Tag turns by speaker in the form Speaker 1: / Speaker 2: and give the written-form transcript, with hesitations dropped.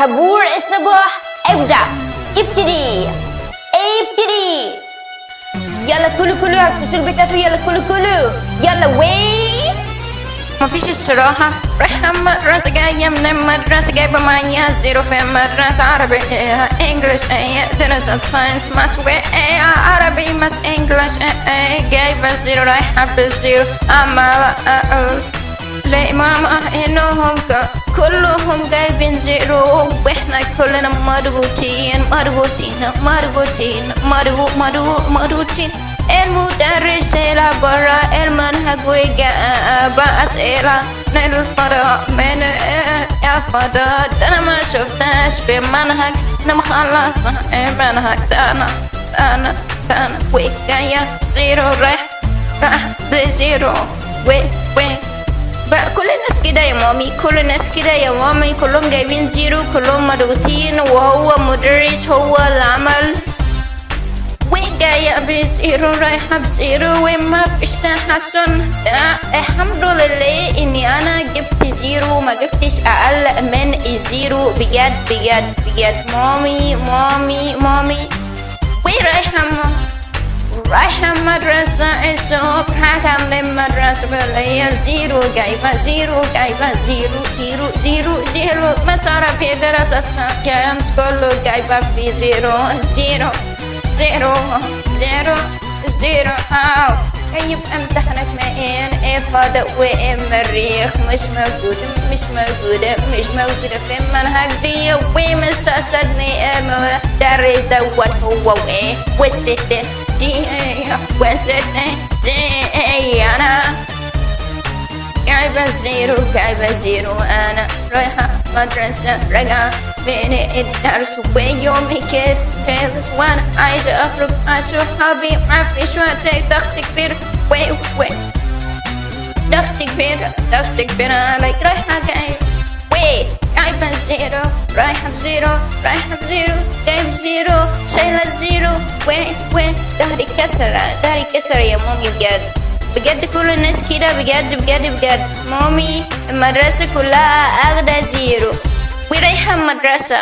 Speaker 1: طابور الصباح ابدأ. ابتدي. يلا كلوا على الفصول بتاعته. يلا كلوا. يلا وين؟
Speaker 2: مفيش استراحة. رايحة مدرسة جاية من المدرسة جايبة معايا زيرو في المدرسة. عربي انجلش دراسة ساينس ماس عربي ماس انجلش جايبة زيرو رايحة بالزيرو. عمالة اقول لماما انهم كلهم جايبين زيرو واحنا كلنا مضغوطين. المدرس طلع برا المنهج وجاب أسئلة من الفضاء من الفضاء. أنا ما شفتهاش في المنهج. أنا مخلصة المنهج ده أنا وجاية زيرو رايح بزيرو بقى كل الناس كده يا مامي. كل الناس كده يا مامي. كلهم جايبين زيرو كلهم مضغوطين وهو مدرس هو اللي عمل وجاية بزيرو رايحة بزيرو وما فيش تحسن. الحمد لله اني انا جبت زيرو ما جبتش اقل من الزيرو. بجد مامي ورايحة رايحة مدرسة الصبح هكمل المدرسة بالليل. زيرو جايبة زيرو مسارة في دراسة الساينس كله جايبة في زيرو. يبقى امتحانات مئين فضاء والمريخ مش موجودة في المنهج دي. ومستقصدني المدرس دوت هو وايه والست دي انا جايبة زيرو. انا رايحة مدرسة راجعة من الدرس ويومي كده خلص وانا عايزة اخرج مع صحابي. مفيش وقت ضغط كبير ضغط كبير علي. رايحة جايبة زيرو رايحة بزيرو جايبة زيرو شايلة زيرو ظهري كسر يا مامي. بجد كل الناس كده بجد مامي المدرسة كلها اخدة زيرو ورايحة المدرسة.